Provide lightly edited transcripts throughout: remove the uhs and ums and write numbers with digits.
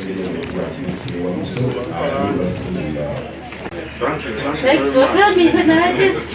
Let's go help me with the artist.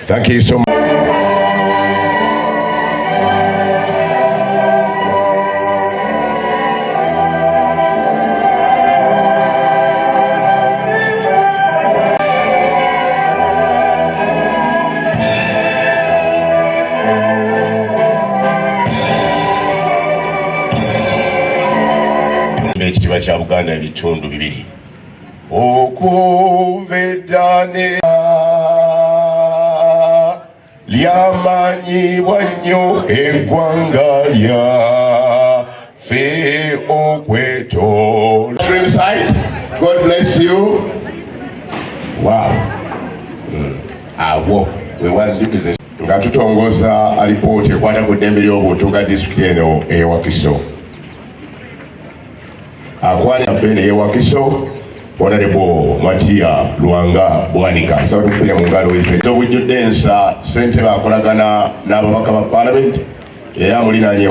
Thank you so much. Ekitiibwa kya Buganda ebitundu bibiri okuvedane lyamanyibwa nnyo eggwanga lyaffe okwetoola. God bless you. Wow. Awo wewazikize nga tutongoza alipooti ekwata ku ddembe ly'obuntu nga disitulikiti eno e Wakiso. Akwani afene ye Wakiso Honorable Matia Luanga Bwanika sababu kupenya mu ngalo eze so bujjudde ensa ssente bakolagana n'ababaka ba Parliament era mulinaanye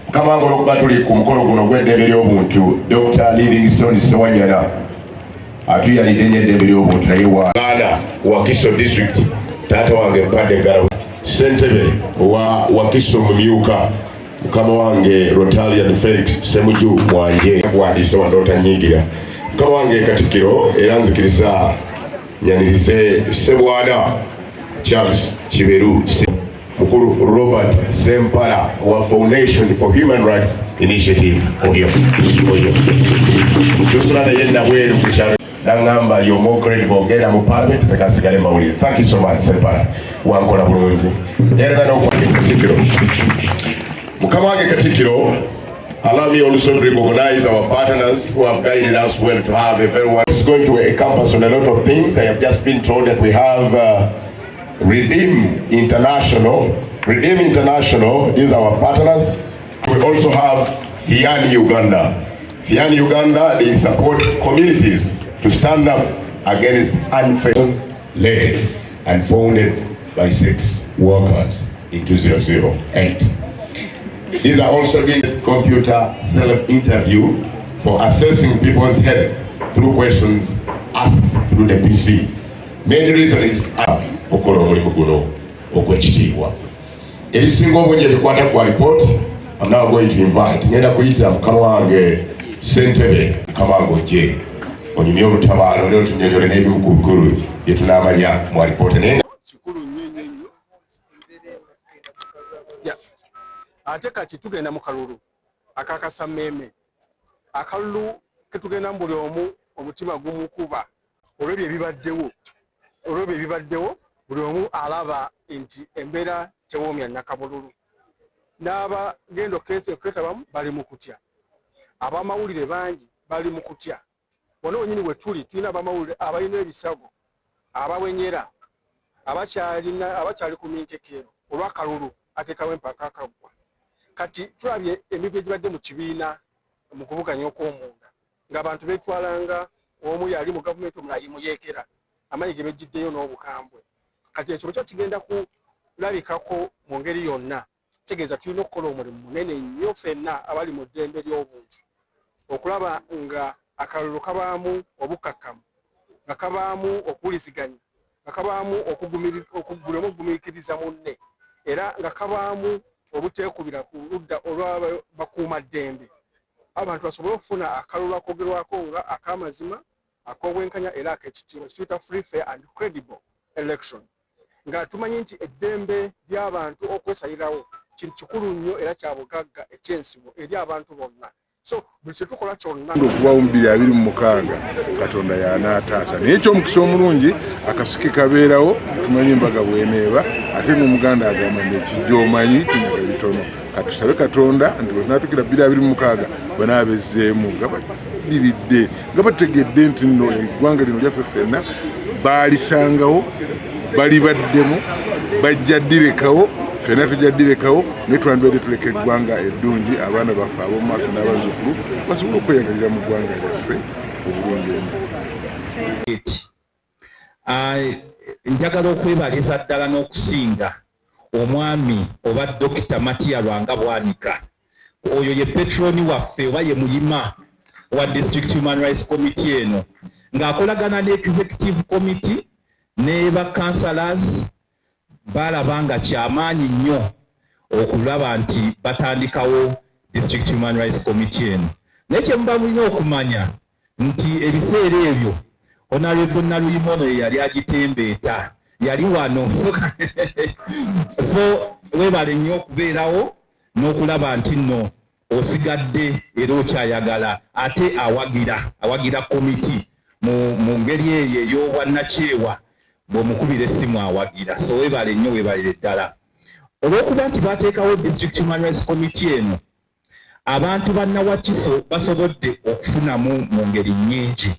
Mukama wange olwokuba tuli ku mukolo guno gw'eddembe ly'obuntu Dr. Livingstone Ssewanyana atuyalidde nnyo eddembe ly'obuntu naye Uganda Wakiso District taata wange Mpadde Garabu ssentebe wa Wakiso mumyuka Mukama wange Rotalian Felix Semuju mwanje bwandise wandota nyigira Mukama wange Katikkiro era nzikiriza nyanirize Ssebwana Charles Kiberu Mukulu Robert Sempala wa Foundation for Human Rights Initiative oyo tusula naye nabweru ku kyalo nangamba you're more credible genda mu Parliament zekasigale mawulire. Thank you so much Sempala wankola bulungi era n'okwandika Katikkiro Mukama wange Katikkiro, allow me also to recognize our partners who have guided us well to have a very well. It's going to encompass on a lot of things. I have just been told that we have Redeem International. Redeem International, these are our partners. We also have Fiani Uganda. Fiani Uganda, they support communities to stand up against unfair led and founded by 6 workers in 2008. These are also being computer self-interview for assessing people's health through questions asked through the PC. Main reason is okola omulimu guno ogw'ekitiibwa. Ebisinga obungi ebikwata ku report, I'm now going to invite ngenda kuyita mukama wange ssentebe mukama wange ojje onyumye olutabaalo lero tunyonyole n'ebimu ku bikulu bye tunaamanya mu report. Ate kati tugenda mu kalulu akakasa mmemme akalulu ketugenda buli omu omutima gumukuba olw'ebyo ebibaddewo buli omu alaba nti embeera tewoomya nnakabululu n'abagenda okwetabamu bali mu kutya abamawulire bangi bali mu kutya wano wenyini we tuli tulina abamawulire abalina ebisago abawenyera abakyali ku minkekero olw'akalulu akekawo empaka akaggwa. Kati tulabye emivu egibadde mu kibiina mu kuvuganya okw'omunda ng'abantu beetwalanga omu yali mu gavumenti omulala yeekera amanyi ge bejjiddeyo n'obukambwe. Kati ekyo kyo kigenda kulabikako mu ngeri yonna. Kitegeeza tulina okukola omulimu munene nnyo ffenna abali mu ddembe ly'obuntu okulaba nga akalulu kabaamu obukkakkamu, nga kabaamu okuwuliziganya, nga kabaamu okugumiriza munne era nga kabaamu obuteekubira ku ludda olw'abakuumaddembe. Abantu basobole okufuna akalulu akogerwako nga ak'amazima, ak'obwenkanya era ak'ekitiibwa, kituyita free, fair and credible election. Nga tumanyi nti eddembe ly'abantu okwesalirawo kintu kikulu nnyo era kya bugagga ekyensibo eri abantu bonna. so buli kye tukola kyonna okubawo 2026 Katonda y'anaataasa naye ekyomukisa omulungi akasiki kabeerawo tumanyi embaga bweneeba ate n'omuganda agamba nti ekijja omanyi kinyaga bitono katusabe Katonda nti bwe tunaatukira 2026 banaabezeemu nga badiridde nga bategedde nti nno eggwanga lino lyaffe ffenna baalisangawo balibaddemu bajja ddirekawo ffenna tujja ddirekawo naye twandibadde tuleka eggwanga eddungi abaana baffe ab'omu maaso n'abazzukulu basobole okweyagalira mu ggwanga lyaffe obulungi ennyo. Njagala okwebaliza ddala n'okusinga omwami oba Dr. Matia Lwanga Bwanika. Oyo ye petroni waffe oba ye muyima wa District Human Rights Committee eno ng'akolagana ne Executive Committee ne ba councillors balaba nga kyamaanyi nnyo okulaba nti batandikawo District Human Rights Committee eno. Naye kye muba mulina okumanya nti ebiseera ebyo Honorable Naluyimono yali agitembeeta yali wano so webale nnyo okubeerawo n'okulaba nti nno osigadde era okyayagala ate awagira komiti mu ngeri eyo ey'obwannakyewa bw'omukubira essimu awagira. So webale nnyo webalire ddala olw'okuba nti bateekawo District Human Rights Committee eno abantu bannawakiso basobodde okufunamu mu ngeri nnyingi.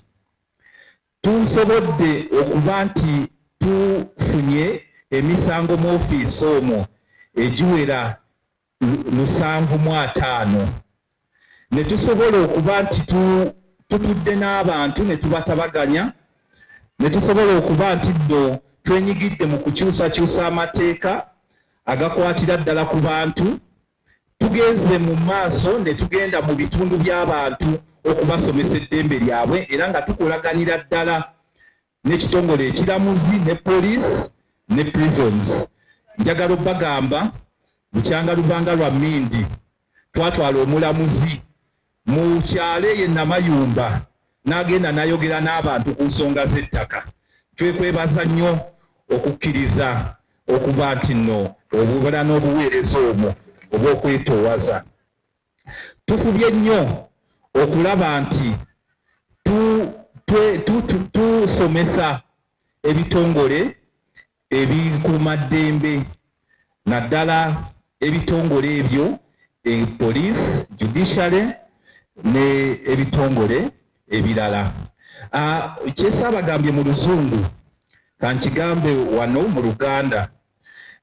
Tusobodde okuba nti tufunye emisango mu ofiisi omwo egiwera 705 ne tusobola okuba nti tutudde n'abantu ne tubatabaganya ne tusobola okuba nti ddo twenyigidde mu kukyusakyusa amateeka agakwatira ddala ku bantu. Tugeze mu maaso ne tugenda mu bitundu by'abantu okubasomesa eddembe lyabwe era nga tukolaganira ddala n'ekitongole ekiramuzi ne police ne prisons. Njagala obbagamba bukyanga lubanga lwa Mindi twatwala omulamuzi mu kyalo eyo Namayumba n'agenda n'ayogera n'abantu ku nsonga z'ettaka. Twekwebaza nnyo okukkiriza okuba nti nno obubala n'obuweereza omwo obw'okwetoowaza. Tufubye nnyo okulaba nti tusomesa ebitongole ebikuumaddembe naddala ebitongole ebyo police, judiciary ne ebitongole ebirala. Kyesaabagambye mu Luzungu kankigambe wano mu Luganda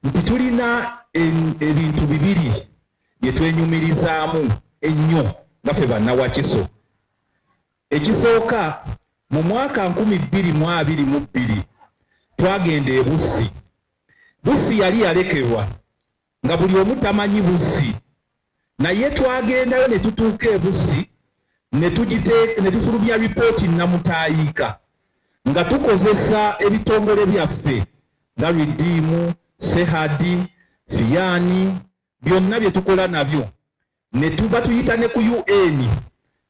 nti tulina ebintu bibiri bye twenyumirizaamu ennyo naffe bannawakiso. Ekisooka mu mwaka 2022 twagenda e Bussi. Bussi yali yalekerwa nga buli omu tamanyi Bussi, naye twagendayo ne tutuuka e Bussi ne tufulumya ripooti namutayiika nga tukozesa ebitongole byaffe nga Ridimu, Sehadi, Fiyani, byonna bye tukola nabyo ne tuba tuyita ne ku UN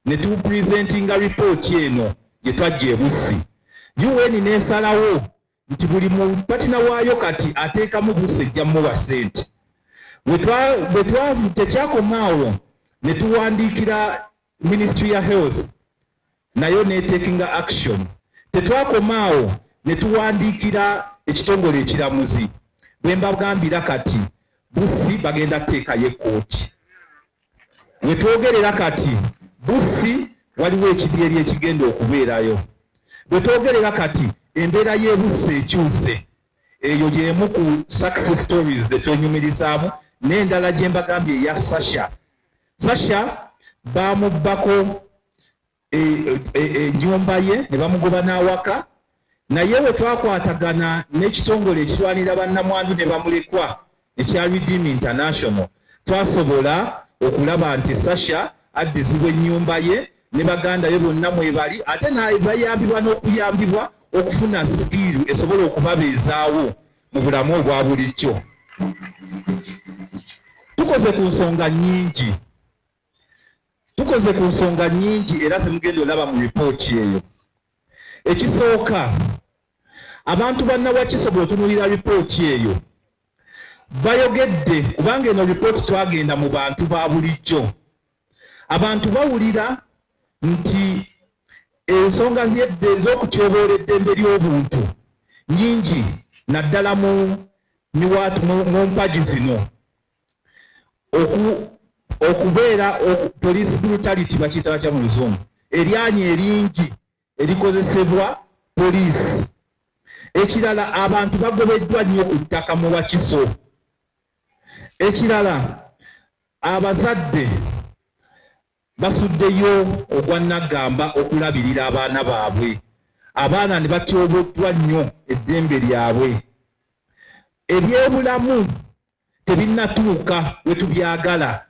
ne tupresentinga ripooti eno gye twajja e Bussi. UN n'esalawo nti buli patina waayo kati ateekamu Bussi ejjamuwa ssente. Tekyakomaawo ne tuwandiikira Ministry ya Health nayo netekinga action. Tetwakomaawo ne tuwandiikira ekitongole ekiramuzi. Bwe mbagambira kati Bussi bagenda kuteekayo ekkooti. We twogerera kati Bussi waliwo ekidyeri ekigenda okubeerayo. Bwe twogerera kati embeera y'e Bussi ekyuse. Eyo gy'emu ku success stories ze twenyumirizaamu n'endala gye mbagambye eya Sasha. Sasha bamubbako ennyumba ye ne bamugoba n'awaka, naye we twakwatagana n'ekitongole ekirwanira bannamwandu ne bamulekwa ekya Redeem International twasobola okulaba nti Sasha addizibwa ennyumba ye ne baganda be bonna mwebali ate bayambibwa n'okuyambibwa okufuna sikiru esobola okubabeezaawo mu bulamu obwa bulijjo. Tukoze ku nsonga nnyingi era semugenda olaba mu ripooti eyo. Ekisooka abantu bannawakiso bwe otunuulira ripooti eyo bayogedde kubanga eno ripooti twagenda mu bantu ba bulijjo. abantu bawulira nti ensonga ez'okutyoboola eddembe ly'obuntu nyingi naddala mu mpagi zino okubeera police brutality bakiyita batya mu luzungu, eryanyi eringi erikozesebwa poliisi. Ekirala abantu bagobeddwa nnyo ku ttaka mu Wakiso. Ekirala abazadde basuddeyo ogwa naggamba okulabirira abaana baabwe, abaana ne batyoboddwa nnyo eddembe lyabwe. Ebyobulamu tebinnatuuka we tubyagala.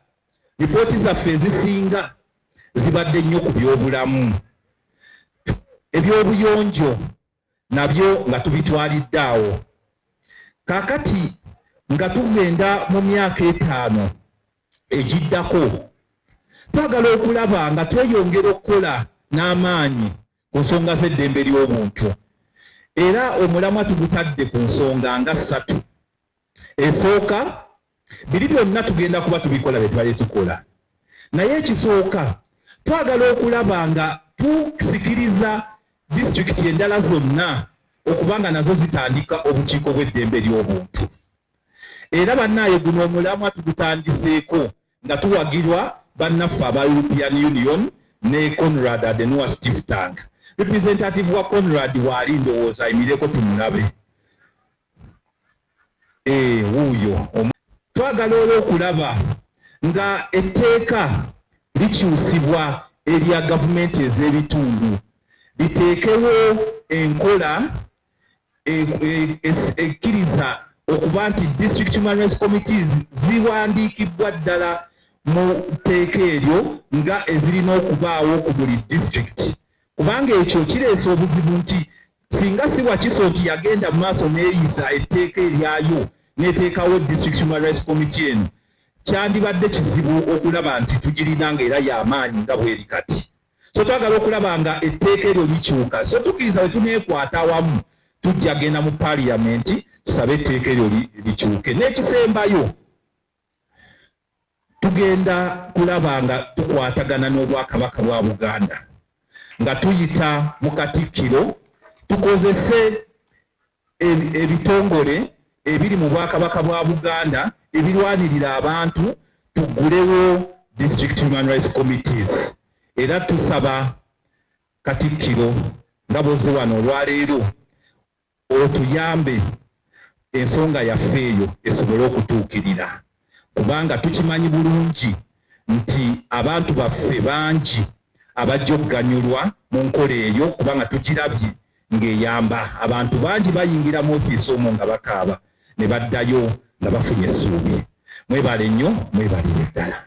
Ripooti zaffe ezisinga zibadde nnyo ku byobulamu. Ebyobuyonjo nabyo nga tubitwalidde awo. Kaakati nga tugenda mu myaka 5 egiddako, twagala okulaba nga tweyongera okukola n'amaanyi ku nsonga z'eddembe ly'obuntu. Era omulamwa tugutadde ku nsonga nga 3. Esooka, biri byonna tugenda kuba tubikola bye twali tukola. Naye ekisooka, twagala okulaba nga tusikiriza disitulikiti endala zonna okubanga nazo zitandika obukiiko bw'eddembe ly'obuntu. Era bannaaye guno omulamwa tugutandiseeko nga tuwagirwa bannaffe aba European Union ne Conrad Adenauer Steve Tank. Representative wa Conrad waali ndowooza ayimireko tumulabe. Wuuyo. Twagala okulaba nga etteeka likyusibwa erya gavumenti ez'ebitundu liteekewo enkola ekkiriza okuba nti district human rights committees ziwandiikibbwa ddala mu tteeka eryo nga ezirina okubaawo ku buli district. Kubanga ekyo kireese obuzibu nti singa si Wakiso nti yagenda mu maaso n'eriisa etteeka eryayo n'eteekawo district human rights committee eno, kyandibadde kizibu okulaba nti tugirina ng'era y'amaanyi nga bw'eri kati. So twagala okulaba nga etteeka eryo likyuka. So tukkiriza bwe tuneekwata awamu tujja genda mu paaliyamenti tusabe etteeka eryo likyuke. N'ekisembayo tugenda kulaba nga tukwatagana n'Obwakabaka bwa Buganda nga tuyita mu Katikkiro tukozese ebitongole ebiri mu Bwakabaka bwa Buganda ebirwanirira abantu, tugulewo district human rights committees. Era tusaba Katikkiro nga bozze wano olwaleero otuyambe ensonga yaffe eyo esobole okutuukirira, kubanga tukimanyi bulungi nti abantu baffe bangi abajja okuganyulwa mu nkola eyo, kubanga tukirabye ng'eyamba. Abantu bangi bayingira mu ofiisi omwo nga bakaaba ne baddayo nga bafunye essuubi. Mwebale nnyo, mwebalire ddala.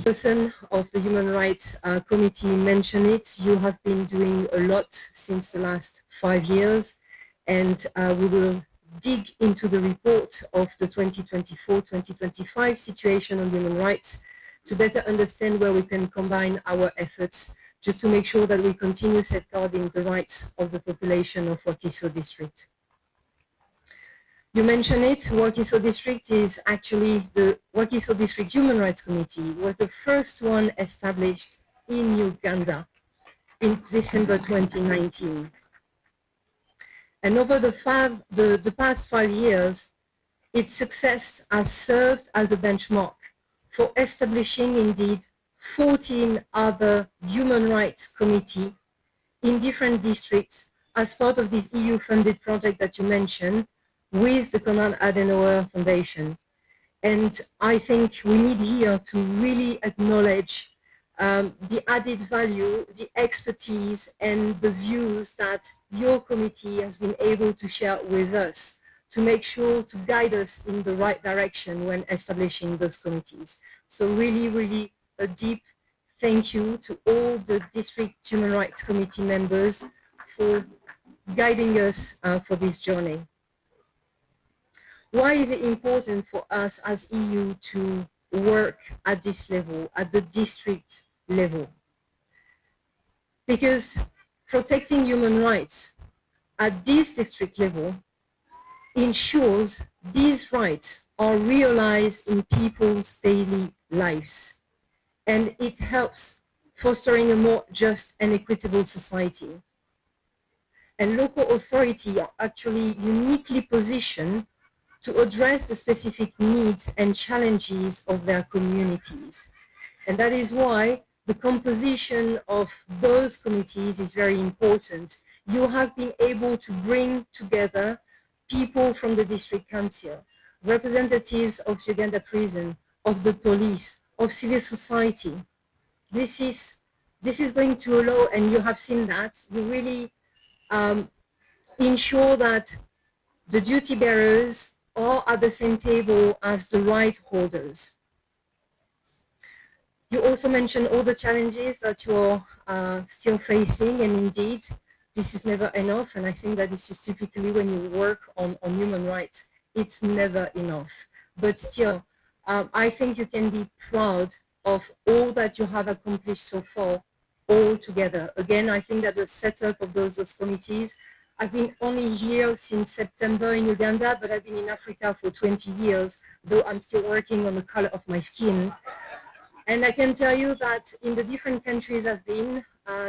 Person of the Human Rights Committee mentioned it. You have been doing a lot since the last 5 years, and we will dig into the report of the 2024-2025 situation on human rights to better understand where we can combine our efforts just to make sure that we continue safeguarding the rights of the population of Wakiso District. You mentioned it, Wakiso District is actually the Wakiso District Human Rights Committee was the first one established in Uganda in December 2019. And over the past 5 years, its success has served as a benchmark for establishing indeed 14 other human rights committees in different districts as part of this EU-funded project that you mentioned with the Konrad Adenauer Foundation. And I think we need here to really acknowledge the added value, the expertise, and the views that your committee has been able to share with us to make sure to guide us in the right direction when establishing those committees. So really, really a deep thank you to all the District Human Rights Committee members for guiding us for this journey. Why is it important for us as EU to work at this level, at the district level? Because protecting human rights at this district level ensures these rights are realized in people's daily lives. and it helps fostering a more just and equitable society. And local authorities are actually uniquely positioned to address the specific needs and challenges of their communities. And that is why the composition of those committees is very important. You have been able to bring together people from the district council, representatives of Uganda prison, of the police, of civil society. This is going to allow, and you have seen that, you really ensure that the duty bearers are at the same table as the right holders. You also mentioned all the challenges that you're still facing, and indeed, this is never enough, and I think that this is typically when you work on human rights, it's never enough. But still, I think you can be proud of all that you have accomplished so far, all together. Again, I think that the setup of those committees, I've been only here since September in Uganda, but I've been in Africa for 20 years, though I'm still working on the color of my skin. And I can tell you that in the different countries I've been,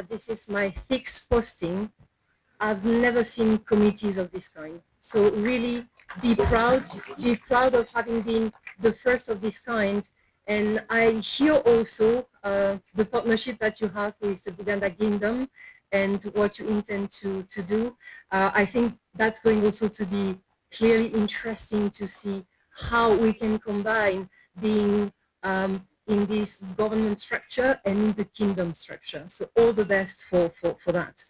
this is my sixth posting, I've never seen committees of this kind. So really be proud of having been the first of this kind. And I hear also the partnership that you have with the Buganda Kingdom and what you intend to do. I think that's going also to be clearly interesting to see how we can combine being in this government structure and in the kingdom structure. So all the best for that.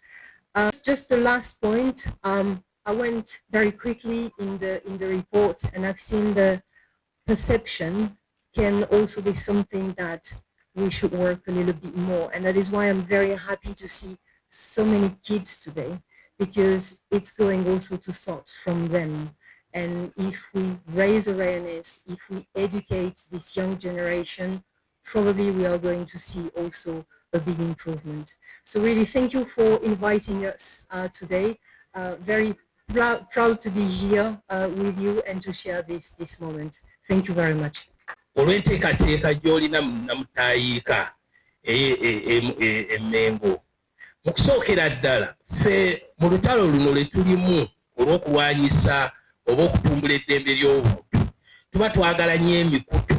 Just the last point, I went very quickly in the report, and I've seen the perception can also be something that we should work a little bit more. And that is why I'm very happy to see so many kids today, because it's going also to start from them. And if we raise awareness, if we educate this young generation, probably we are going to see also a big improvement. So really thank you for inviting us today. Very proud to be here with you and to share this moment. Thank you very much. Olwenteekateeka gy'olina namutayiika Emmengo. Mu kusookera ddala ffe mu lutalo luno lwe tulimu olw'okulwanyisa oba okutumbula eddembe ly'obuntu, tuba twagala nnyo emikutu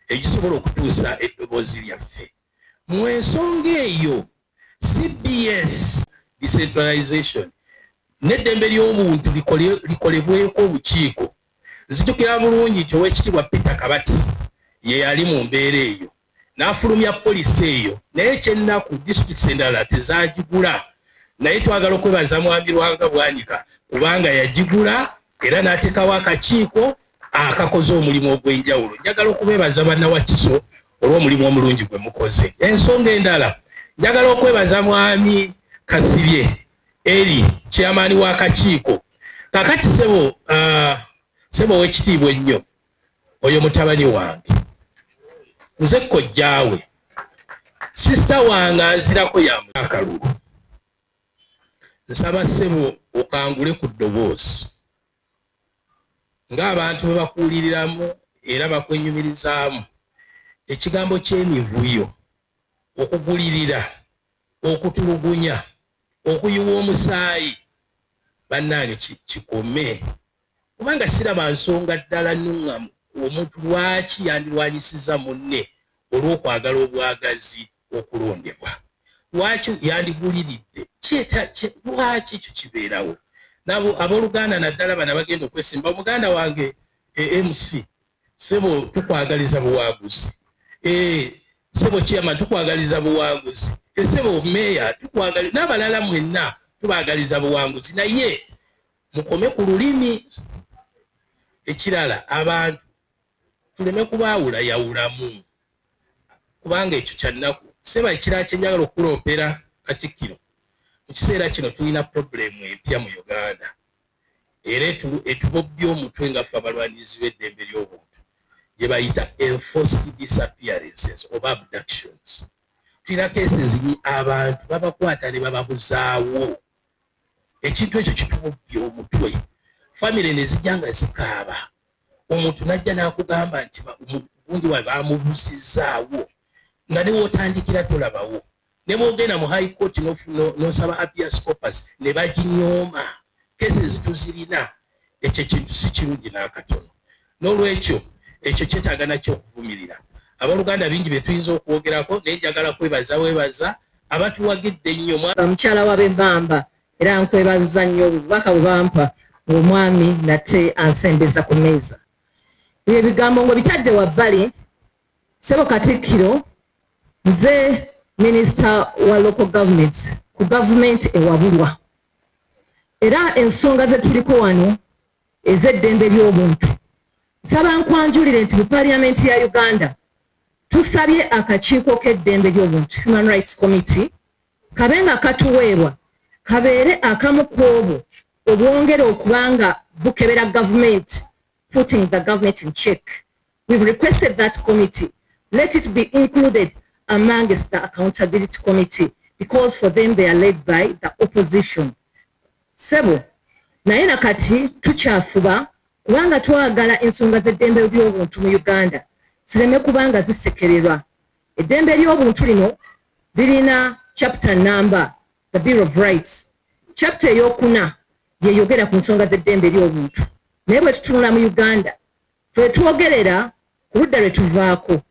egisobola okutuusa eddoboozi lyaffe. Mu ensonga eyo CBS decentralization n'eddembe ly'obuntu likolebweko obukiiko. Nzijukira bulungi nti Oweekitiibwa Peter Kabati ye yali mu mbeera eyo n'afulumya poliisi eyo, naye ekyennaku districts endala tezaagigula, naye twagala okwebaza Mwami Lwanga Bwanika kubanga yagigula era n'ateekawo akakiiko akakoze omulimu ogw'enjawulo. Njagala okwebaza Bannawakiso olw'omulimu omulungi gwe mukoze. Ensonga endala, njagala okwebaza Mwami Kasirye eri chairman w'akakiiko. Kakati sebo Oweekitiibwa ennyo, oyo mutabani wange, nze kojjaawe, sisita wange azirako ya akalulu. Nsaba ssebo okangule ku ddoboozi ng'abantu bwe bakuwuliriramu era bakwenyumirizaamu. Ekigambo ky'emivuyo, okugulirira, okutulugunya, okuyiwa omusaayi, bannange kikome. Kubanga siraba nsonga ddala nnuŋŋamu omuntu lwaki yandirwanyisiza munne olw'okwagala obwagazi okulondebwa. Lwaki yandiguliridde? Lwaki ekyo kibeerawo? Nabo abooluganda naddala bana bagenda okwesimba. Muganda wange MC, sebo tukwagaliza buwanguzi. Sebo chairman tukwagaliza buwanguzi. Sebo meya tukwagaliza, n'abalala mwenna tubaagaliza buwanguzi. Naye mukome ku lulimi. Ekirala, abantu tuleme kubaawula yawulamu, kubanga ekyo kyannaku. Seba ekirala kye njagala okuloopera Katikkiro, mu kiseera kino tulina problemu empya mu Uganda era etubobbye omutwe nga ffe abalwanirizi b'eddembe ly'obuntu, gye bayita enforced disappearances oba abductions. Tulina cases abantu babakwata ne bababuzaawo. Ekintu ekyo kitubobbye omutwe. Family nezijja nga zikaaba, omuntu najja n'akugamba nti omugundi waabwe bamubuzizaawo, nga ne wotandikira tolabawo ne bwogenda mu high court nosaba habeas corpus ne baginyooma cases tuzirina ekyo kintu si kirungi n'akatono n'olwekyo ekyo kyetaaga nakyo okuvumirira abaluganda bingi bye tuyinza okwogerako naye njagala webaza abatuwagidde ennyo mukyala wa Bembamba era nkwebaza nnyo obubaka bwe bampa ng'omwami nate ansembeza ku mmeeza ebyo bigambo ngo bitadde wabbali Ssebo Katikkiro nze minisita wa local government ku government ewabulwa era ensonga ze tuliko wano ez'eddembe ly'obuntu nsaba nkwanjulire nti mu parliament ya Uganda tusabye akakiiko k'eddembe ly'obuntu Human Rights Committee kabenga katuweebwa kabeere akamu ku obwo obwongera okubanga bukebera government putting the government in check. We've requested that committee. Let it be included amongst the accountability committee because for them they are led by the opposition. Sebo, naye nakati tukyafuba kubanga twagala ensonga z'eddembe ly'obuntu mu Uganda sireme kubanga zisekererwa. Eddembe ly'obuntu lino lirina chapter number, the Bill of Rights. Chapter eyokuna yeyogera ku nsonga z'eddembe ly'obuntu. Naye bwe tutunula mu Uganda twetwogerera ku ludda lwe tuvaako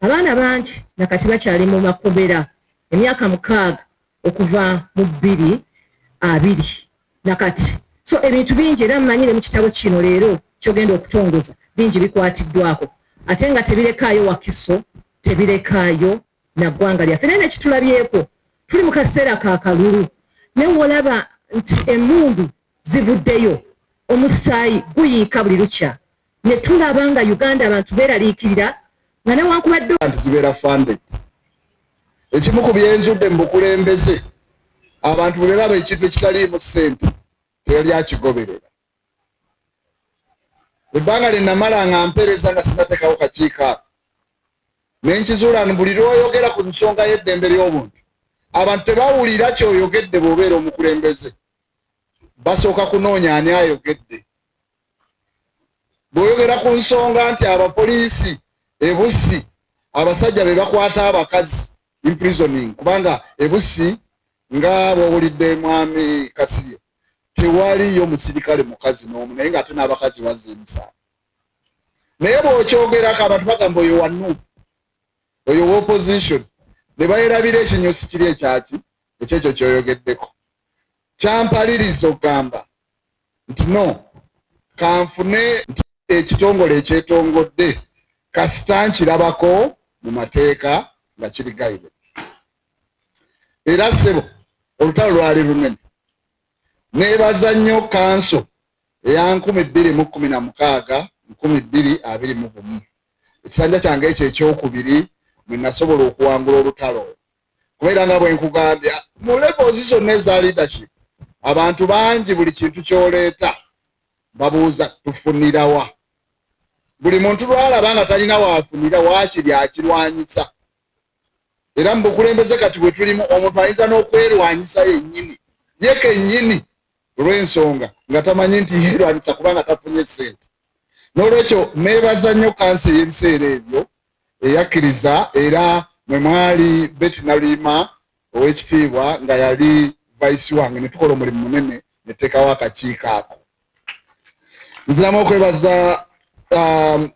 abaana bangi nakati bakyali mu makobera emyaka 6 okuva mu 2020 nakati. So ebintu bingi era mmanyire mu kitabo kino leero kyogenda okutongoza bingi bikwatiddwako ate nga tebirekaayo Wakiso tebirekaayo na ggwanga lyaffe. Naye nekitulabyeko tuli mu kaseera ka kalulu ne wolaba nti emmundu zivuddeyo omusaayi guyiika buli lukya ne tulaba nga Uganda abantu beeraliikirira nga newankubadde nti zibeera funded. Ekimu ku byenzudde mu bukulembeze abantu bwe beeraba ekintu ekitaliimu ssente teyali akigoberera. Ebbanga lye namala nga mpeereza nga sinateekawo kakiiko ako ne nkizuula buli lw'oyogera ku nsonga y'eddembe ly'obuntu abantu tebawulira ky'oyogedde bw'obeera omukulembeze, basooka kunoonya ani ayogedde. Bw'oyogera ku nsonga nti abapoliisi ebusi abasajja be bakwata abakazi imprisoning kubanga ebusi nga bw'owulidde mwami Kasirye tewaliyo musirikale mukazi n'omu naye ng'ate n'abakazi bazza emisango. Naye bw'okyogerako abantu bagamba oyo wannu oyo w'opposition ne bayerabira ekinyosi kiri ekyaki ekyekyo ky'oyogeddeko. Kyampaliriza okugamba nti no kanfune nti ekitongole ekyetongodde kasita nkirabako mu mateeka nga kiri gaire. Era ssebo olutalo lwali lunene. Neebaza nnyo kanso eya 2016 2021 ekisanja kyange ekyo ekyokubiri bwe nasobola okuwangula olutalo. Kubeera nga bwe nkugambye mu levels zonna eza leadership abantu bangi buli kintu ky'oleeta babuuza tufunirawa. Buli muntu lwalaba nga talina waafunira waakiri akirwanyisa. Era mu bukulembeze kati bwe tulimu omuntu ayinza n'okwerwanyisa yennyini ye kennyini olw'ensonga nga tamanyi nti yeerwanyisa kubanga tafunye ssente. N'olwekyo neebaza nnyo kansi ey'ebiseera ebyo eyakkiriza era mwe mwali Betty Nalima ow'ekitiibwa nga yali vice wange ne tukola omulimu munene ne teekawo akakiiko ako. Nziramu okwebaza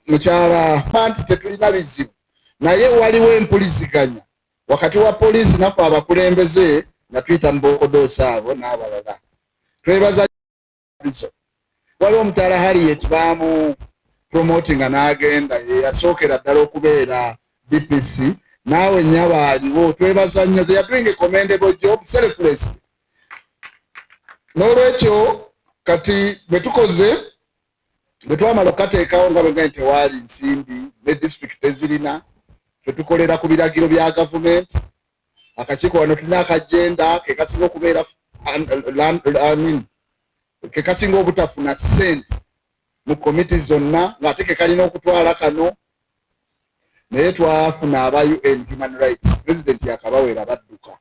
mukyala nti tetulina bizibu naye waliwo empuliziganya wakati wa poliisi naffe abakulembeze nga tuyita mu bokodoosa abo n'abalala. Twebaza waliwo omukyala Harriet baamu promotinga n'agenda ye yasookera ddala okubeera DPC naawe nnyaba aliwo. Twebaza nnyo, they are doing a commendable job selflessly. N'olwekyo kati bwe tukoze bwe twamala okukateekawo nga bwe nga tewaali nsimbi ne disitulikiti ezirina twetukolera ku biragiro bya gavumenti. Akakiiko wano tulina akagenda ke kasinga okubeera ke kasinga obutafuna ssente mu komiti zonna ng'ate ke kalina okutwala kano. Naye twafuna aba UN Human Rights President yakabawera badduka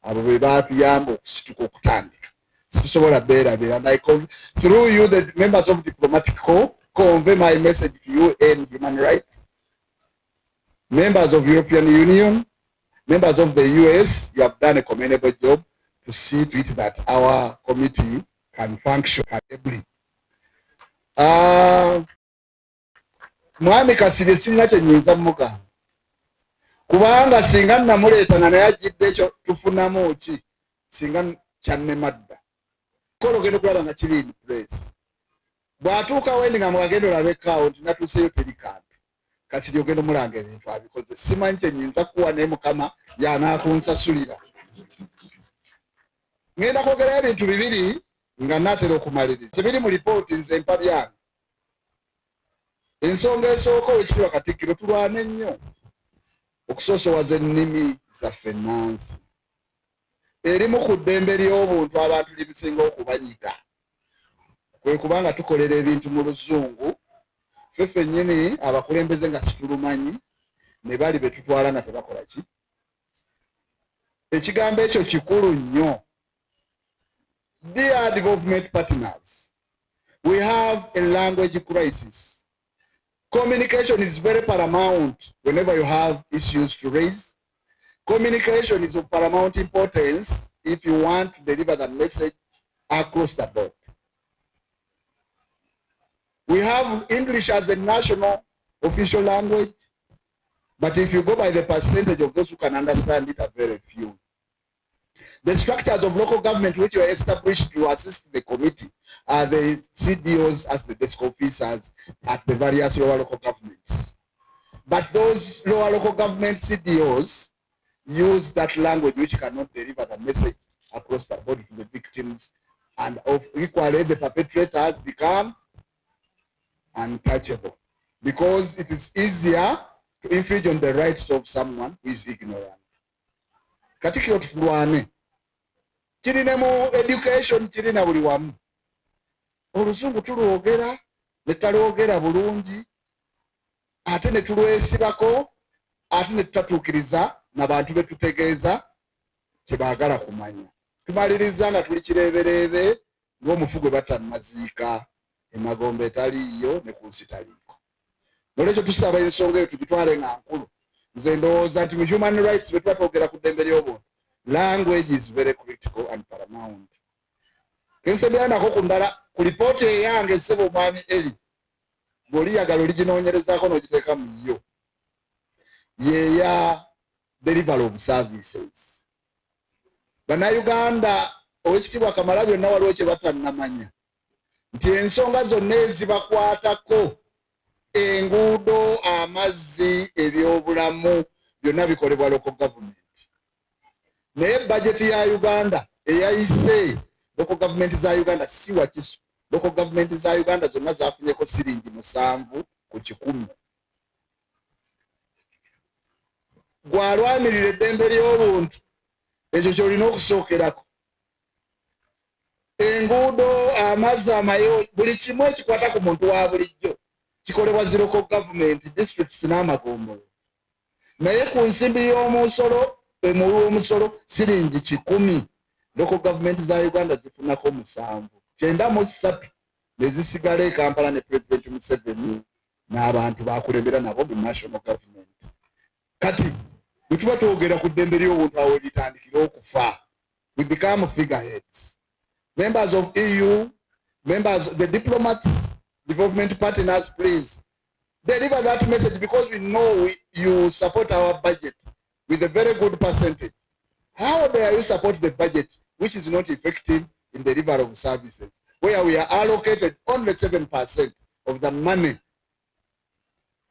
abo be baatuyamba okusituka okutandika. Situsobola beera and I call through you the members of diplomatic corps convey my message to you and human rights. members of European Union, members of the US, you have done a commendable job to see to it that our committee can function ably. Mwami Kasirye singa kye nnyinza mugamba. Kubanga singa namuleeta nga naye ajjidde ekyo tufunamu ki singa kyannemadda. Kolo genda kulaba nga kiri in place. Bw'atuuka wendi nga mwagenda olabe account natuuseyo teri kantu. Kasirye ogenda omulanga ebintu abikoze. Simanyi kye nnyinza kuwa naye Mukama y'anaakunsasulira. Ngenda kwogerayo ebintu bibiri nga naatera okumaliriza. Tebiri mu lipooti nze mpa byange. Ensonga esooka Oweekitiibwa Katikkiro tulwane nnyo okusoosowaza ennimi zaffe ennansi. Erimu ku ddembe ly'obuntu abantu lye bisinga okubanyiga. Kwe kubanga tukolera ebintu mu Luzungu, ffe ffennyini abakulembeze nga situlumanyi ne bali be tutwala nga tebakola ki. Ekigambo ekyo kikulu nnyo. Dear development partners, we have a language crisis. Communication is very paramount whenever you have issues to raise. Communication is of paramount importance if you want to deliver the message across the board. We have English as a national official language, but if you go by the percentage of those who can understand it are very few. The structures of local government which were established to assist the committee are the CDOs as the desk officers at the various lower local governments. But those lower local government CDOs use that language which cannot deliver the message across the board to the victims, and equally the perpetrators become untouchable because it is easier to infringe on the rights of someone who is ignorant. Katikiro tufulwane. Kirina mu education kirina buli wamu. Oluzungu tulwogera ne talwogera bulungi ate ne tulwesibako ate ne tutatuukiriza n'abantu be tutegeeza kye baagala kumanya. Tumaliriza nga tuli kireebereebe ng'omufu gwe batannaziika, emagombe etaliiyo ne ku nsi taliiko. Nolwekyo tusaba ensonga eyo tugitwale nga nkulu. Nze ndowooza nti mu human rights bwe tuba twogera ku ddembe ly'obuntu, language is very critical and paramount. Kensembera nako ku ndala ku lipooti eyange ssebo omwami Eri bw'oliyagala oliginoonyerezaako n'ogiteeka mu yo yeya delivery of services. Bannayuganda Oweekitiibwa Kamalabyonna waliwo kye batannamanya nti ensonga zonna ezibakwatako enguudo, amazzi, ebyobulamu byonna bikolebwa local government. Naye bajeti ya Uganda eyayise local government za Uganda si wakiso. Local government za Uganda zonna zafunyeko siringi 7 ku 100. Gwalwanirira eddembe ly'obuntu ekyo kyolina okusookerako. Enguudo, amazzi, amayo, buli kimu ekikwata ku muntu wa bulijjo kikolebwa zi local government, districts n'amagombolo. Naye ku nsimbi y'omusolo omusolo siringi 10, local government za Uganda zifunako 7. 93 nezisigala e Kampala ne President Museveni n'abantu bakulembera nabo mu national government. Kati bwe tuba twogera ku ddembe ly'obuntu awo litandikira okufa, we become figureheads. Members of EU, members, the diplomats, development partners, please deliver that message because we know you support our budget with a very good percentage. How dare you support the budget which is not effective in the delivery of services, where we are allocated only 7% of the money?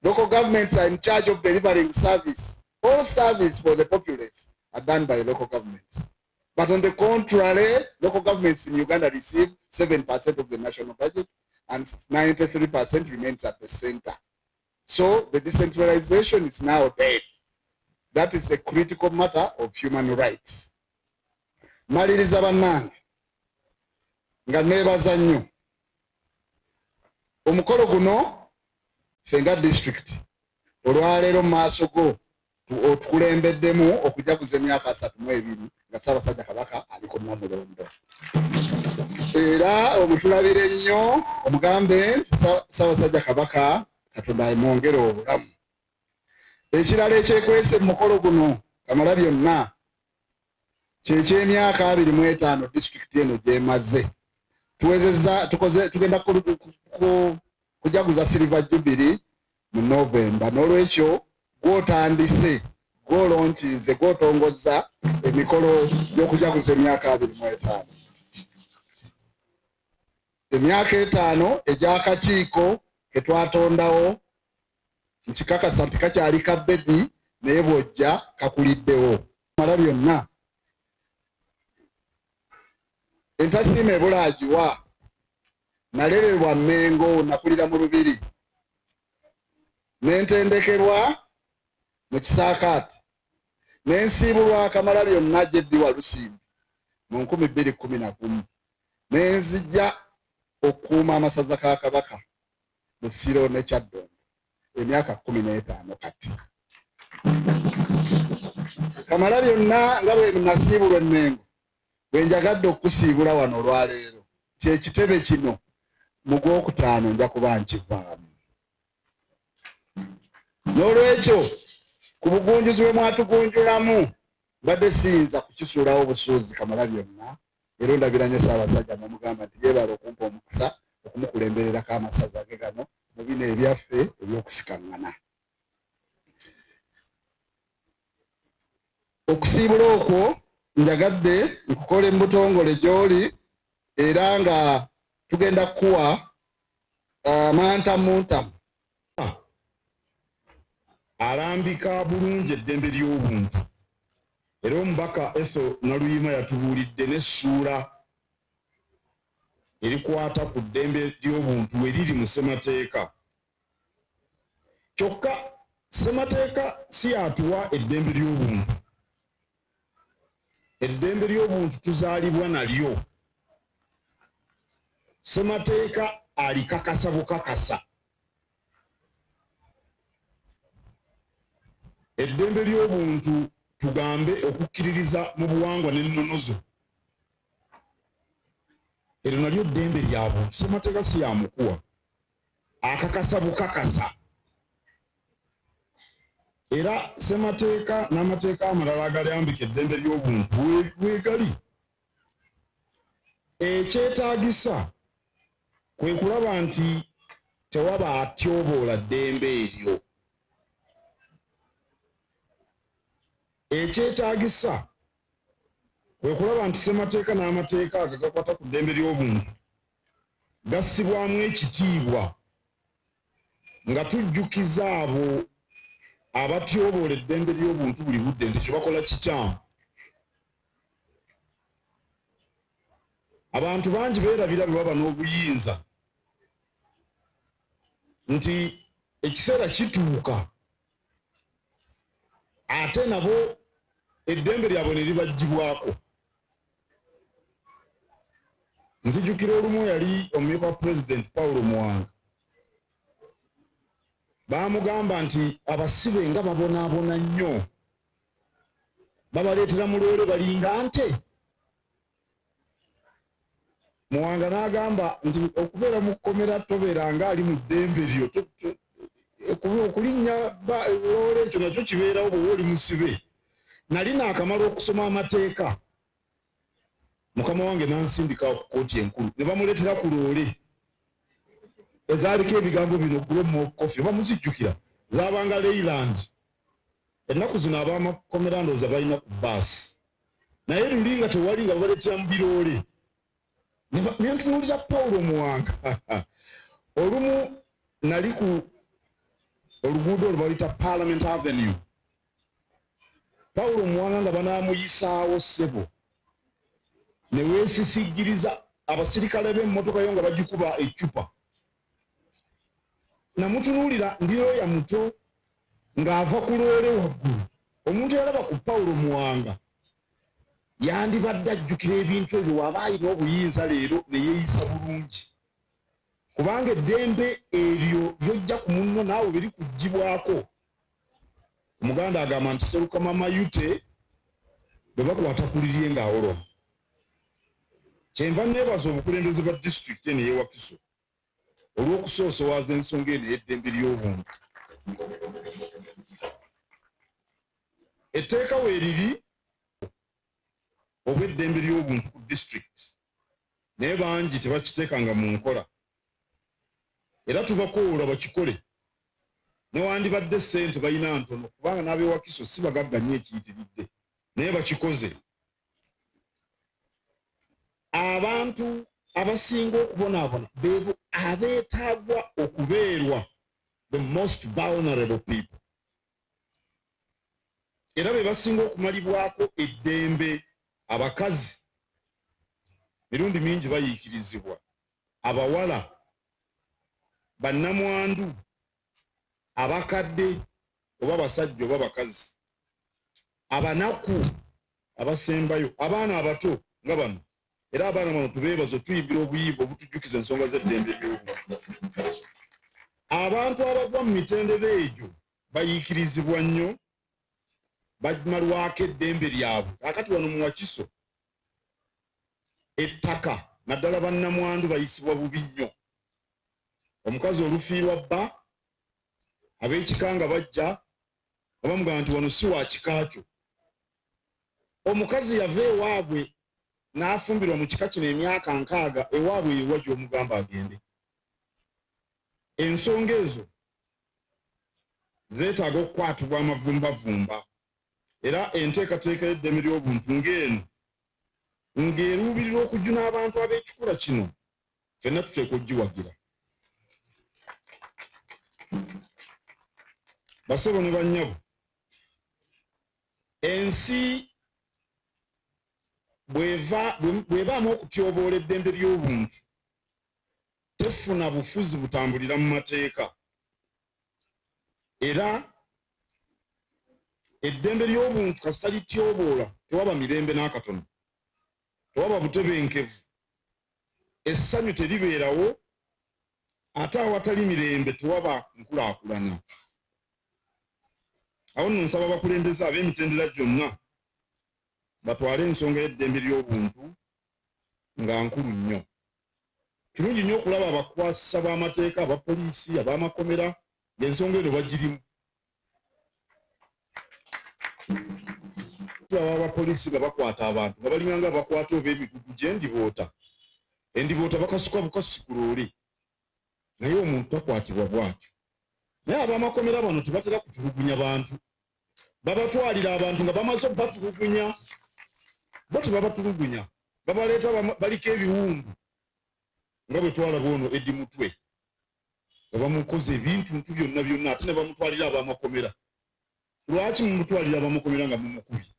Local governments are in charge of delivering service. All service for the populace are done by local governments. But on the contrary, local governments in Uganda receive 7% of the national budget and 93% remains at the center. So the decentralization is now dead. That is a critical matter of human rights. Maliriza bannange nga neebaza nnyo omukolo guno Fenga district olwaleero mu maaso go tukulembeddemu okujaguza emyaka 32 nga Ssaabasajja Kabaka aliko Namulondo. Era omutulabire nnyo omugambe Ssaabasajja Kabaka Katonda amwongere obulamu. ekirala ekyekwese mukolo guno Kamalabyonna ky'ekyemyaka 25 disitulikiti eno gyemaze tugenda kujaguza Silver Jubilee mu November, n'olwekyo gwotandise gwolonkinze gwotongozza emikolo gy'okujaguza emyaka 25. Emyaka 5 egy'akakiiko ke twatondawo nkikakasa nti kakyali ka bebi naye bw'ojja kakuliddewo. Kamalabyonna entasiima ebulaagiwa nalerebwa Mmengo nakulira mu Lubiri n'entendekerwa mu Kisaakaati n'ensiibulwa Kamalabyonna Jeddi wa Lusimbi mu 2011 n'enzijja okukuuma amasaza ga Kabaka Busiro ne Kyaddondo emyaka 15 kati. Kamalabyonna nga bwe nasiibulwa Mmengo bwe njagadde okusiibula wano olwaleero kyekitebe kino mu Gwokutaano nja kuba nkivaamu. N'olwekyo ku bugunjuzi bwe mwatugunjulamu mbadde siyinza kukisuulawo busuuzi Kamalabyonna, era ndabira nnyo Ssaabasajja n'omugamba nti yeebala okumpa omukisa okumukulembererako amasaza ge gano mu bino ebyaffe eby'okusikaŋŋana. Okusiibula okwo njagadde nkukola embutongole gy'oli era nga tugenda kuwa mantamuntamu alambika bulungi eddembe ly'obuntu, era omubaka Ethel Naluyima yatubuulidde n'essuula erikwata ku ddembe ly'obuntu we liri mu ssemateeka. Kyokka ssemateeka si yatuwa eddembe ly'obuntu. Eddembe ly'obuntu tuzaalibwa nalyo. Ssemateeka alikakasa bukakasa. Eddembe ly'obuntu tugambe okukkiririza mu buwangwa n'ennonozo. Eryo nalyo ddembe lya buntu. Ssemateeka si ya mukuwa. Akakasa bukakasa. Era ssemateeka n'amateeka amalala agayambika eddembe ly'obuntu weegali. Ekyetaagisa kwe kulaba nti tewaba atyoboola ddembe eryo. Ekyetaagisa kwe kulaba nti ssemateeka n'amateeka ago gakwata ku ddembe ly'obuntu gassibwamu ekitiibwa nga tujjukiza abo abatyoboola eddembe ly'obuntu buli budde nti kye bakola kikyamu. Abantu bangi beerabira bwe baba n'obuyinza nti ekiseera kituuka ate nabo eddembe lyabwe ne libagibwako. Nzijukira olumu yali omumyuka wa Pulezidenti Paulo Muwanga, baamugamba nti abasibe nga babonaabona nnyo, babaleetera mu lwero balinga nte. Muwanga n'agamba nti okubeera mu kkomera tobeeranga ali mu ddembe lyo, okulinnya loole ekyo nakyo kibeerawo bwe oli musibe. Nali naakamala okusoma amateeka, mukama wange n'ansindika ku kkooti enkulu ne bamuleetera ku loole ezaaliko ebigambo bino Gromo Coffee, bamuzijjukira zaabanga Leyland. Ennaku zino ab'amakomera ndowooza balina ku baasi, naye luli nga tewali nga babaleetera mu biroole. Ne ntunuulira Paulo Muwanga. Olumu nali ku oluguudo olwo baluyita Parliament Avenue. Paulo Muwanga nga banaamuyisaawo ssebo ne weesisiggiriza abasirikale b'emmotoka yo nga bagikuba eccupa. Namutunuulira ndiroya muto ng'ava ku loole waggulu. Omuntu yalaba ku Paulo Muwanga yandibadde ajjukira ebintu ebyo waba alina obuyinza leero ne yeeyisa bulungi. Kubanga eddembe eryo lyojja ku munno naawe biri kuggyibwako. Omuganda agamba nti Sserukama Mayute bwe bakwata ku lirye ng'awoloma. Kyenva neebaza obukulembeze bwa disitulikiti eno ey'e Wakiso olw'okusoosoowaza ensonga eno ey'eddembe ly'obuntu. etteeka weeriri obw'eddembe ly'obuntu ku district naye bangi tebakiteekanga mu nkola era tubakoola bakikole newandibadde ssente balina ntono kubanga n'abeewakiso si bagagga nnyo ekiyitiridde naye bakikoze. Abantu abasinga okubonaabona beebo abeetaagwa okubeerwa the most vulnerable people era be basinga okumalibwako eddembe. Abakazi mirundi mingi bayiikirizibwa, abawala, bannamwandu, abakadde oba basajja oba bakazi, abanaku abasembayo, abaana abato nga bano. Era abaana bano tubeebaza tuyimbira obuyimba obutujjukiza ensonga z'eddembe ly'obuntu. Abantu abagwa mu mitendera egyo bayiikirizibwa nnyo, bamalwako eddembe lyabwe. Kakati wano mu Wakiso ettaka naddala bannamwandu bayisibwa bubi nnyo. Omukazi olufiirwa bba ab'ekika nga bajja nga bamugamba nti wano si wa kikaakyo. Omukazi yava ewaabwe n'afumbirwa mu kika kino emyaka 6 ewaabwe yewa gy'omugamba agende. Ensonga ezo zeetaaga okukwatibwa amavumbavumba era enteekateeka y'eddembe ly'obuntu ng'eno ng'eruubirira okujjuna abantu ab'ekikula kino ffenna tuteekwa okugiwagira. Basebo ne bannyabo, ensi bw'ebaamu okutyoboola eddembe ly'obuntu tefuna bufuzi butambulira mu mateeka era eddembe ly'obuntu kasita lityoboola tewaba mirembe n'akatono, tewaba butebenkevu, essanyu teribeerawo, ate awatali mirembe tewaba nkulaakulana. Awo nno nsaba abakulembeze ab'emitendera gyonna batwale ensonga y'eddembe ly'obuntu nga nkulu nnyo. Kirungi nnyo okulaba abakwasa b'amateeka, abapoliisi, ab'amakomera ng'ensonga eno bagirimu. Tulaba abapoliisi nga bakwata abantu nga balinga nga bakwata oba emigugu gy'endiboota. Endiboota bakasuka bukasusi ku loole naye omuntu takwatibwa bw'atyo. Naye ab'amakomera bano tebatera kutulugunya bantu, babatwalira abantu nga bamaze okubatulugunya bo tebabatulugunya, babaleeta baliko ebiwundu nga bwe twalaba ono Eddi Mutwe nga bamukoze ebintuntu byonna byonna ate ne bamutwalira ab'amakomera. Lwaki mumutwalira ab'amakomera nga mumukubye?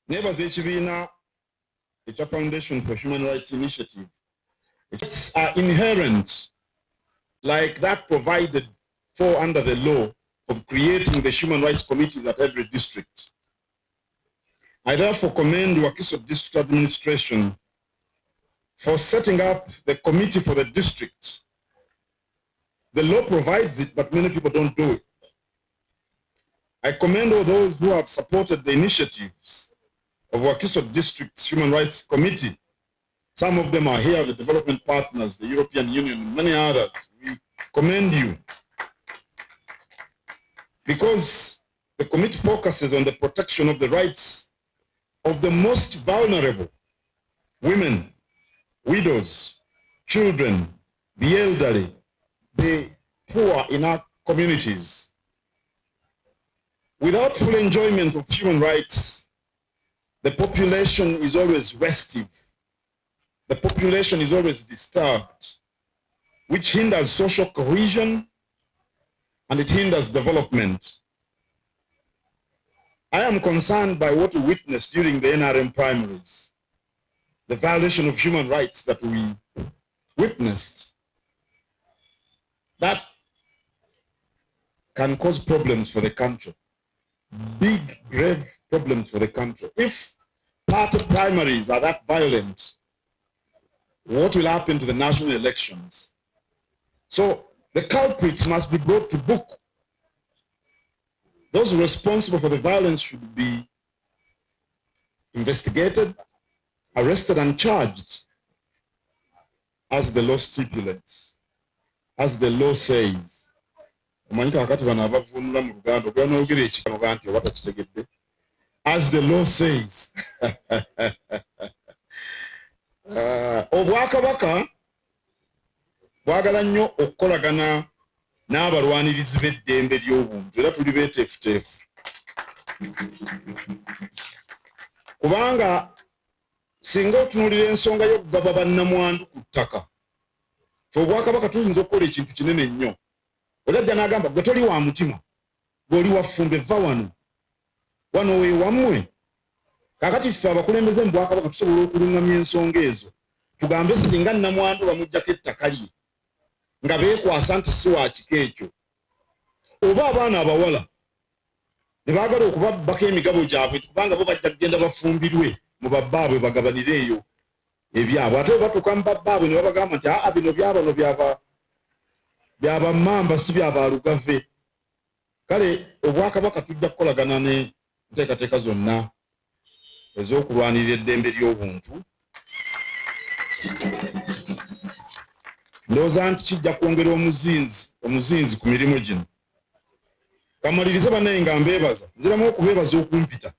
Neebaza ekibiina ekya Foundation for Human Rights Initiative. It's inherent, like that provided for under the law of creating the human rights committees at every district. I therefore commend Wakiso District Administration for setting up the committee for the district. The law provides it, but many people don't do it. I commend all those who have supported the initiatives of Wakiso District's Human Rights Committee. Some of them are here, the development partners, the European Union, and many others. We commend you. Because the committee focuses on the protection of the rights of the most vulnerable: women, widows, children, the elderly, the poor in our communities. Without full enjoyment of human rights, the population is always restive. The population is always disturbed, which hinders social cohesion and it hinders development. I am concerned by what we witnessed during the NRM primaries, the violation of human rights that we witnessed. That can cause problems for the country, big, grave problems for the country. If party primaries are that violent, what will happen to the national elections? So the culprits must be brought to book. Those responsible for the violence should be investigated, arrested, and charged as the law stipulates, as the law says. omanyi kakati bano abavunula mu Luganda ogera n'ogera ekikanoga nti oba takitegedde as the law says. Obwakabaka bwagala nnyo okukolagana n'abalwanirizi b'eddembe ly'obuntu era tuli beeteefuteefu kubanga singa otunuulira ensonga y'okugaba bannamwandu ku ttaka fe obwakabaka tuyinza okukola ekintu kinene nnyo. Olajja n'agamba gwe toli wa mutima gw'oli waffumbe vva wano we wammwe. Kakati ffe abakulembeze mu bwakabaka tusobola okuluŋŋamya ensonga ezo tugambe singa nnamwandu bamuggyako ettaka lye nga beekwasa nti si wa kika ekyo, oba abaana abawala ne baagala okubabbako emigabo gyabwe kubanga bo bajja kugenda bafumbirwe mu babbaabwe bagabanire eyo ebyabwe, ate batuuka mu babbaabwe ne babagamba nti bino byabano byaba mmamba si byabalugave. Kale obwakabaka tujja kukolagana ne nteekateeka zonna ez'okulwanirira eddembe ly'obuntu. Ndowooza nti kijja kwongera omuzinzi ku mirimu gino. Kamalirize bannaye nga mbeebaza, nziramu okubeebaza okumpita.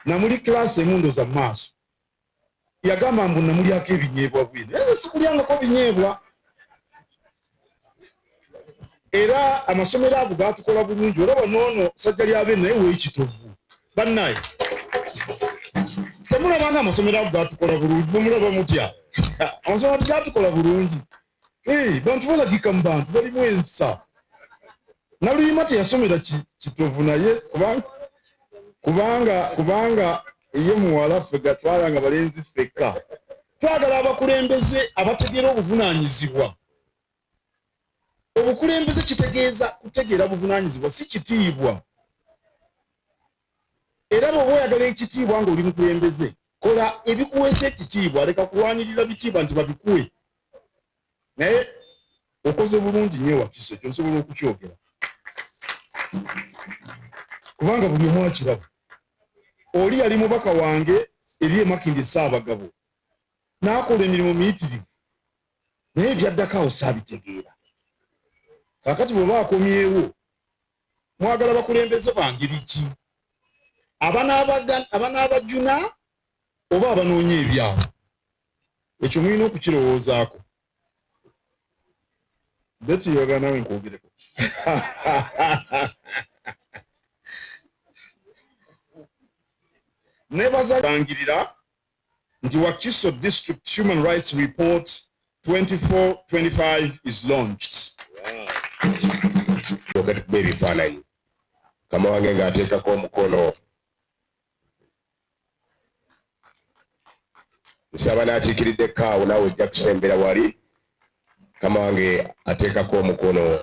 Namuli kilaasi emundo za maaso yagamba mbu namulyako ebinyeebwa bwino, sikulyangako binyeebwa. Era amasomero ago gatukola bulungi, olaba noono sajja lyabe naye weekitovu. Bannaye temulabanga amasomero ago gatukola bulungi, bwemulaba mutya amasomero gatukola bulungi. Bantu balagika mu bantu balimu ensa. Naluyima teyasomera kitovu naye kubanga ye muwala ffe gatwalanga balenzi ffekka. Twagala abakulembeze abategeera obuvunaanyizibwa. Obukulembeze kitegeeza kutegeera buvunaanyizibwa, si kitiibwa. Era bw'oba oyagala ekitiibwa ng'oli mukulembeze, kola ebikuweesa ekitiibwa, leka kulwanirira bitiibwa nti babikuwe. Naye okoze bulungi nnyo Wakiso, ekyo nsobola okukyogera kubanga buli omu akiraba. Oli yali mubaka wange eri Makindye Ssaabagabo n'akola emirimu miyitirivu, naye ebyaddako awo saabitegeera. Kakati bw'oba akomyewo mwagala bakulembeze bangeri ki? Abanaabajuna oba abanoonya ebyabo? Ekyo mulina okukirowoozaako. Beti yoga nawe nkwogereko. Nebaza bangirira nti Wakiso District Human Rights Report 24-25 is launched. Wakati baby fanai kama wange ng'ateekako omukono nsaba n'atiikiridde kaawo naawe ojja kusembera wali kama wange ateekako omukono